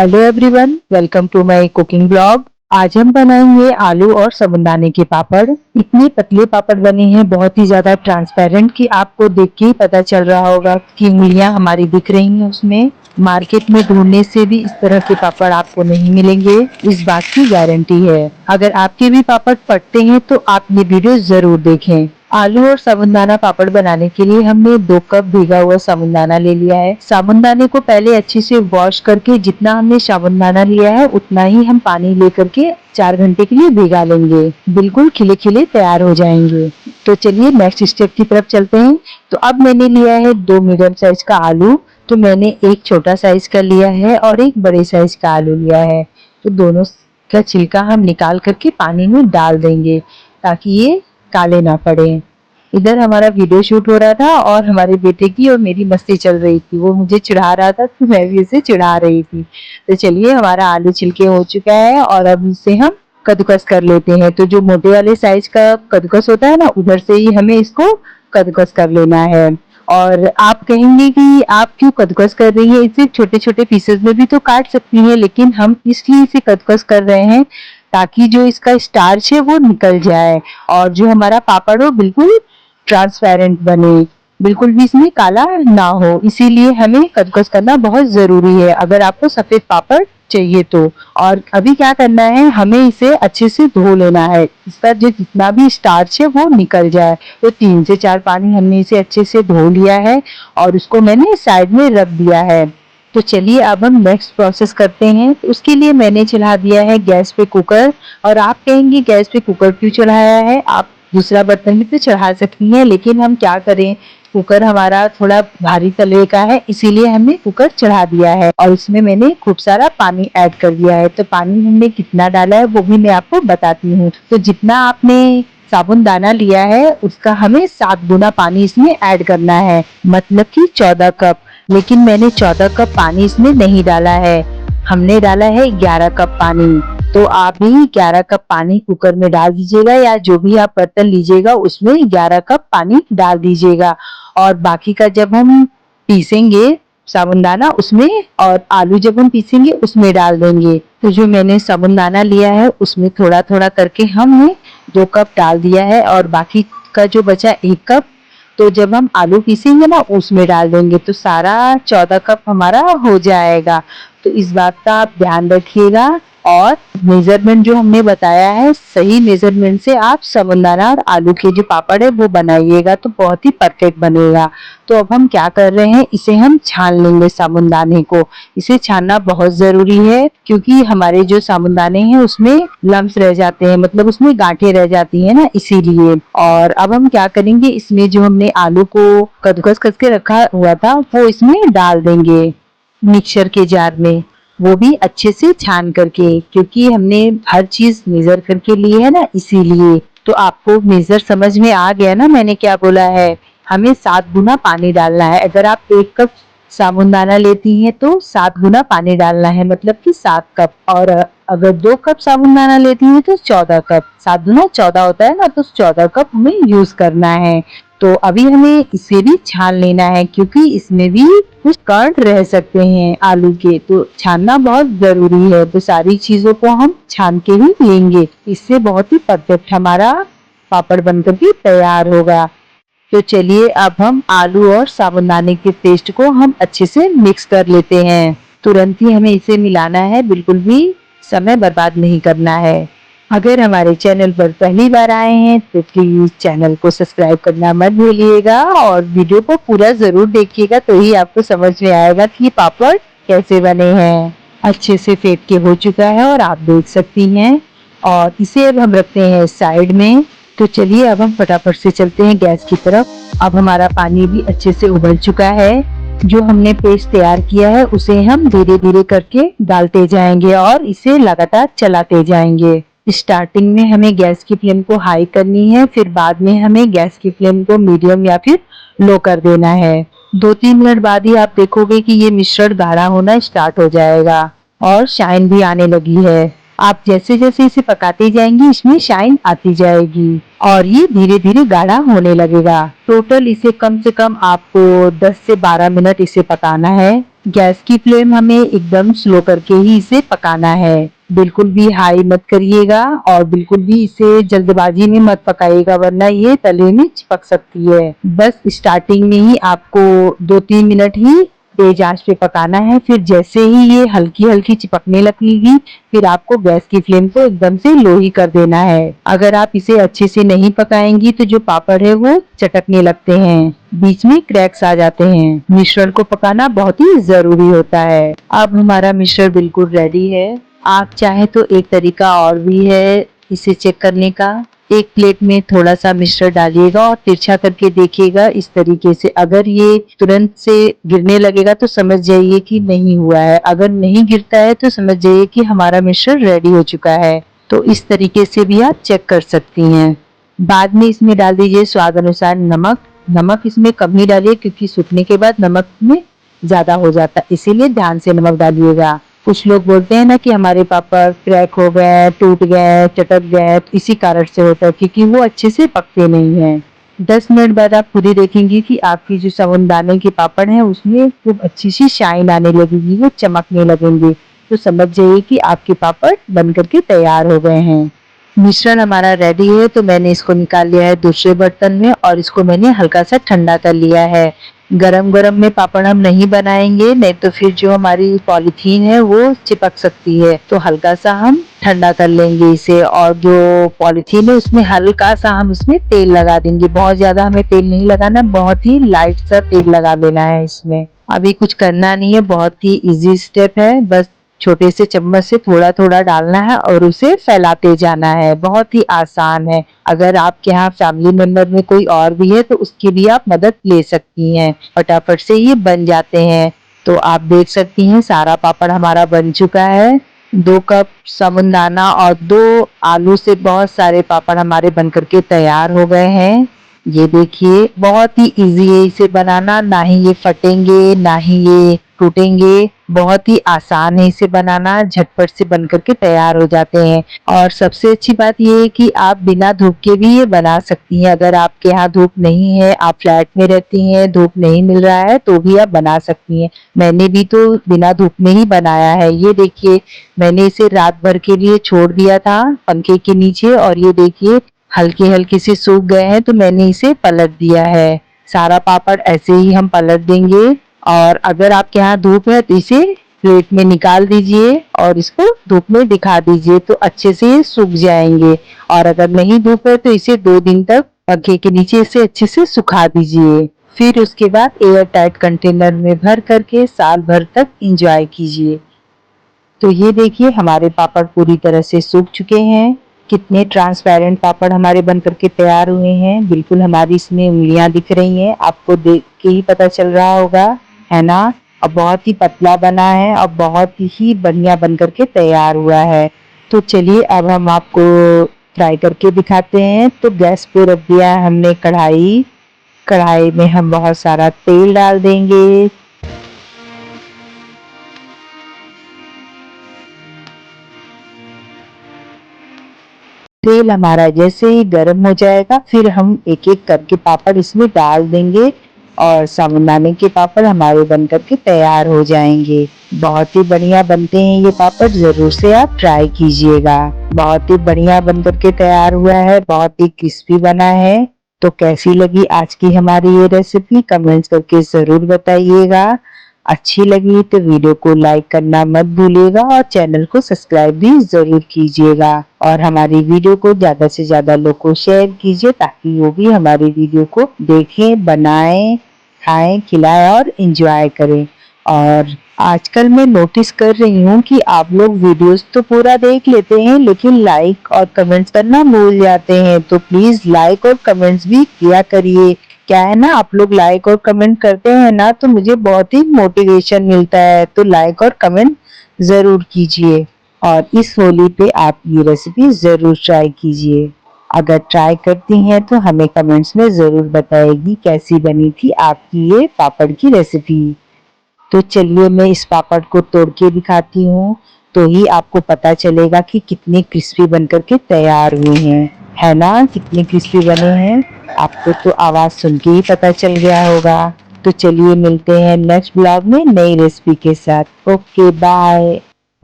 Hello everyone, welcome to my cooking blog. आज हम बनाएंगे आलू और साबूदाने के पापड़। इतने पतले पापड़ बने हैं, बहुत ही ज्यादा ट्रांसपेरेंट कि आपको देख के ही पता चल रहा होगा कि उंगलियां हमारी दिख रही हैं उसमें। मार्केट में ढूंढने से भी इस तरह के पापड़ आपको नहीं मिलेंगे, इस बात की गारंटी है। अगर आपके भी पापड़ फटते हैं तो आप ये वीडियो जरूर देखें। आलू और साबूदाना पापड़ बनाने के लिए हमने 2 कप भीगा हुआ साबूदाना ले लिया है। साबूदाने को पहले अच्छे से वॉश करके जितना हमने साबूदाना लिया है उतना ही हम पानी लेकर के 4 घंटे के लिए भिगा लेंगे। बिल्कुल खिले खिले तैयार हो जाएंगे। तो चलिए नेक्स्ट स्टेप की तरफ चलते हैं। तो अब मैंने लिया है 2 मीडियम साइज का आलू। तो मैंने एक छोटा साइज का लिया है और एक बड़े साइज का आलू लिया है। तो दोनों का छिलका हम निकाल करके पानी में डाल देंगे ताकि ये काले ना पड़े। इधर हमारा वीडियो शूट हो रहा था और हमारे बेटे की और मेरी मस्ती चल रही थी। वो मुझे चिढ़ा रहा था तो मैं भी उसे चिढ़ा रही थी। तो चलिए, हमारा आलू छिलके हो चुका है और अब इसे हम कद्दूकस कर लेते हैं। तो जो मोटे वाले साइज का कद्दूकस होता है ना, उधर से ही हमें इसको कद्दूकस कर लेना है। और आप कहेंगे कि आप क्यों कद्दूकस कर रही है, इसे छोटे छोटे पीसेस में भी तो काट सकती हैं। लेकिन हम इसलिए इसे कद्दूकस कर रहे हैं ताकि जो इसका स्टार्च है वो निकल जाए और जो हमारा पापड़ हो बिल्कुल ट्रांसपेरेंट बने, बिल्कुल भी इसमें काला ना हो। इसीलिए हमें कद्दूकस करना बहुत जरूरी है अगर आपको सफेद पापड़ चाहिए तो। और अभी क्या करना है, हमें इसे अच्छे से धो लेना है। इसका जो जितना भी स्टार्च है वो निकल जाए। तो 3 से 4 पानी हमने इसे अच्छे से धो लिया है और उसको मैंने साइड में रख दिया है। तो चलिए अब हम नेक्स्ट प्रोसेस करते हैं। तो उसके लिए मैंने चढ़ा दिया है गैस पे कुकर। और आप कहेंगे गैस पे कुकर क्यों चढ़ाया है, आप दूसरा बर्तन भी तो चढ़ा सकती हैं। लेकिन हम क्या करें, कुकर हमारा थोड़ा भारी तले का है, इसीलिए हमने कुकर चढ़ा दिया है। और इसमें मैंने खूब सारा पानी ऐड कर दिया है। तो पानी हमने कितना डाला है वो भी मैं आपको बताती हूँ। तो जितना आपने साबूदाना लिया है उसका हमें 7 गुना पानी इसमें ऐड करना है, मतलब कि 14 कप। लेकिन मैंने 14 कप पानी इसमें नहीं डाला है, हमने डाला है 11 कप पानी। तो आप भी 11 कप पानी कुकर में डाल दीजिएगा या जो भी आप बर्तन लीजिएगा उसमें 11 कप पानी डाल दीजिएगा। और बाकी का जब हम पीसेंगे साबूदाना उसमें, और आलू जब हम पीसेंगे उसमें डाल देंगे। तो जो मैंने साबूदाना लिया है उसमें थोड़ा थोड़ा करके हमने 2 कप डाल दिया है और बाकी का जो बचा 1 कप तो जब हम आलू पीसेंगे ना उसमें डाल देंगे। तो सारा 14 कप हमारा हो जाएगा। तो इस बात का आप ध्यान रखिएगा और मेजरमेंट जो हमने बताया है सही मेजरमेंट से आप साबूदाना और आलू के जो पापड़ है वो बनाइएगा तो बहुत ही परफेक्ट बनेगा। तो अब हम क्या कर रहे हैं, इसे हम छान लेंगे साबूदाने को। इसे छानना बहुत जरूरी है क्योंकि हमारे जो साबूदाने हैं उसमें लम्स रह जाते हैं, मतलब उसमें गांठें रह जाती है ना, इसीलिए। और अब हम क्या करेंगे, इसमें जो हमने आलू को कद्दूकस करके रखा हुआ था वो इसमें डाल देंगे मिक्सचर के जार में, वो भी अच्छे से छान करके, क्योंकि हमने हर चीज मेजर करके ली है ना, इसीलिए। तो आपको मेजर समझ में आ गया ना मैंने क्या बोला है। हमें 7 गुना पानी डालना है। अगर आप 1 कप साबूदाना लेती हैं तो 7 गुना पानी डालना है, मतलब कि 7 कप। और अगर 2 कप साबूदाना लेती हैं तो 14 कप, 7 गुना 14 होता है ना, तो 14 कप हमें यूज करना है। तो अभी हमें इसे भी छान लेना है क्योंकि इसमें भी कुछ कण रह सकते हैं आलू के, तो छानना बहुत जरूरी है। तो सारी चीजों को हम छान के ही लेंगे, इससे बहुत ही परफेक्ट हमारा पापड़ बनकर के तैयार होगा। तो चलिए अब हम आलू और साबूदाने के पेस्ट को हम अच्छे से मिक्स कर लेते हैं। तुरंत ही हमें इसे मिलाना है, बिल्कुल भी समय बर्बाद नहीं करना है। अगर हमारे चैनल पर पहली बार आए हैं तो प्लीज चैनल को सब्सक्राइब करना मत भूलिएगा और वीडियो को पूरा जरूर देखिएगा, तो ही आपको समझ में आएगा कि पापड़ कैसे बने हैं। अच्छे से फेंट के हो चुका है और आप देख सकती हैं। और इसे अब हम रखते हैं साइड में। तो चलिए अब हम फटाफट से चलते हैं गैस की तरफ। अब हमारा पानी भी अच्छे से उबल चुका है। जो हमने पेस्ट तैयार किया है उसे हम धीरे धीरे करके डालते जाएंगे और इसे लगातार चलाते जाएंगे। स्टार्टिंग में हमें गैस की फ्लेम को हाई करनी है, फिर बाद में हमें गैस की फ्लेम को मीडियम या फिर लो कर देना है। 2-3 मिनट बाद ही आप देखोगे कि ये मिश्रण गाढ़ा होना स्टार्ट हो जाएगा और शाइन भी आने लगी है। आप जैसे जैसे इसे पकाते जाएंगे इसमें शाइन आती जाएगी और ये धीरे धीरे गाढ़ा होने लगेगा। टोटल इसे कम से कम आपको 10 से 12 मिनट इसे पकाना है। गैस की फ्लेम हमें एकदम स्लो करके ही इसे पकाना है। बिल्कुल भी हाई मत करिएगा और बिल्कुल भी इसे जल्दबाजी में मत पकाइएगा, वरना ये तले में चिपक सकती है। बस स्टार्टिंग में ही आपको 2-3 मिनट ही तेज आंच पे पकाना है। फिर जैसे ही ये हल्की हल्की चिपकने लगेगी, फिर आपको गैस की फ्लेम को एकदम से लो ही कर देना है। अगर आप इसे अच्छे से नहीं पकाएंगी तो जो पापड़ है वो चटकने लगते हैं, बीच में क्रैक्स आ जाते हैं। मिश्रण को पकाना बहुत ही जरूरी होता है। अब हमारा मिश्रण बिल्कुल रेडी है। आप चाहे तो एक तरीका और भी है इसे चेक करने का। एक प्लेट में थोड़ा सा मिश्रण डालिएगा और तिरछा करके देखिएगा इस तरीके से। अगर ये तुरंत से गिरने लगेगा तो समझ जाइए कि नहीं हुआ है। अगर नहीं गिरता है तो समझ जाइए कि हमारा मिश्रण रेडी हो चुका है। तो इस तरीके से भी आप चेक कर सकती हैं। बाद में इसमें डाल दीजिए स्वाद अनुसार नमक। नमक इसमें कम ही डालिए क्योंकि सूखने के बाद नमक में ज्यादा हो जाता है, इसीलिए ध्यान से नमक डालिएगा। कुछ लोग बोलते हैं ना कि हमारे पापड़ क्रैक हो गए, टूट गए, चटक गए, तो इसी कारण से होता है क्योंकि वो अच्छे से पकते नहीं हैं। 10 मिनट बाद आप खुद ही देखेंगी कि आपकी जो साबूदाने के पापड़ हैं उसमें खूब अच्छी सी शाइन आने लगेगी, वो चमकने लगेंगे। तो समझ जाइए कि आपके पापड़ बन करके तैयार हो गए हैं। मिश्रण हमारा रेडी है तो मैंने इसको निकाल लिया है दूसरे बर्तन में और इसको मैंने हल्का सा ठंडा कर लिया है। गरम गरम में पापड़ हम नहीं बनाएंगे, नहीं तो फिर जो हमारी पॉलीथीन है वो चिपक सकती है। तो हल्का सा हम ठंडा कर लेंगे इसे, और जो पॉलीथीन है उसमें हल्का सा हम उसमें तेल लगा देंगे। बहुत ज्यादा हमें तेल नहीं लगाना, बहुत ही लाइट सा तेल लगा देना है इसमें। अभी कुछ करना नहीं है, बहुत ही इजी स्टेप है। बस छोटे से चम्मच से थोड़ा थोड़ा डालना है और उसे फैलाते जाना है। बहुत ही आसान है। अगर आपके यहाँ फैमिली मेंबर में कोई और भी है तो उसकी भी आप मदद ले सकती हैं, फटाफट से ये बन जाते हैं। तो आप देख सकती हैं सारा पापड़ हमारा बन चुका है। 2 कप साबूदाना और 2 आलू से बहुत सारे पापड़ हमारे बन करके तैयार हो गए हैं। ये देखिए बहुत ही इजी है इसे बनाना, ना ही ये फटेंगे ना ही ये टूटेंगे। बहुत ही आसान है इसे बनाना, झटपट से बन करके तैयार हो जाते हैं। और सबसे अच्छी बात ये है कि आप बिना धूप के भी ये बना सकती हैं। अगर आपके यहाँ धूप नहीं है, आप फ्लैट में रहती हैं, धूप नहीं मिल रहा है, तो भी आप बना सकती हैं। मैंने भी तो बिना धूप में ही बनाया है। ये देखिए मैंने इसे रात भर के लिए छोड़ दिया था पंखे के नीचे, और ये देखिए हल्के हल्के से सूख गए हैं तो मैंने इसे पलट दिया है। सारा पापड़ ऐसे ही हम पलट देंगे। और अगर आपके यहाँ धूप है तो इसे प्लेट में निकाल दीजिए और इसको धूप में दिखा दीजिए, तो अच्छे से ये सूख जाएंगे। और अगर नहीं धूप है तो इसे 2 दिन तक पंखे के नीचे इसे अच्छे से सुखा दीजिए। फिर उसके बाद एयर टाइट कंटेनर में भर करके साल भर तक इंजॉय कीजिए। तो ये देखिए हमारे पापड़ पूरी तरह से सूख चुके हैं। कितने ट्रांसपेरेंट पापड़ हमारे बन करके तैयार हुए हैं। बिल्कुल हमारी इसमें उंगलियां दिख रही हैं, आपको देख के ही पता चल रहा होगा, है ना। और बहुत ही पतला बना है और बहुत ही बढ़िया बन करके तैयार हुआ है। तो चलिए अब हम आपको फ्राई करके दिखाते हैं। तो गैस पे रख दिया है हमने कढ़ाई। कढ़ाई में हम बहुत सारा तेल डाल देंगे। तेल हमारा जैसे ही गर्म हो जाएगा फिर हम एक एक करके पापड़ इसमें डाल देंगे और साबूदाने के पापड़ हमारे बन करके तैयार हो जाएंगे। बहुत ही बढ़िया बनते हैं ये पापड़, जरूर से आप ट्राई कीजिएगा। बहुत ही बढ़िया बन करके तैयार हुआ है, बहुत ही क्रिस्पी बना है। तो कैसी लगी आज की हमारी ये रेसिपी कमेंट्स करके जरूर बताइएगा। अच्छी लगी तो वीडियो को लाइक करना मत भूलिएगा और चैनल को सब्सक्राइब भी जरूर कीजिएगा। और हमारी वीडियो को ज्यादा से ज्यादा लोग को शेयर कीजिए ताकि वो भी हमारी वीडियो को देखें, बनाएं, खाएं, खिलाएं और एंजॉय करें। और आजकल मैं नोटिस कर रही हूँ कि आप लोग वीडियोस तो पूरा देख लेते हैं लेकिन लाइक और कमेंट्स करना भूल जाते हैं। तो प्लीज लाइक और कमेंट्स भी किया करिए। क्या है ना, आप लोग लाइक और कमेंट करते हैं ना तो मुझे बहुत ही मोटिवेशन मिलता है। तो लाइक और कमेंट जरूर कीजिए और इस होली पे आप ये रेसिपी जरूर ट्राई कीजिए। अगर ट्राई करती हैं तो हमें कमेंट्स में जरूर बताएगी कैसी बनी थी आपकी ये पापड़ की रेसिपी। तो चलिए मैं इस पापड़ को तोड़ के दिखाती हूँ, तो ही आपको पता चलेगा कि कितने क्रिस्पी बनकर के तैयार हुए हैं, है ना। कितने क्रिस्पी बने हैं आपको तो आवाज सुन के ही पता चल गया होगा। तो चलिए मिलते हैं नेक्स्ट ब्लॉग में नई रेसिपी के साथ। Okay bye.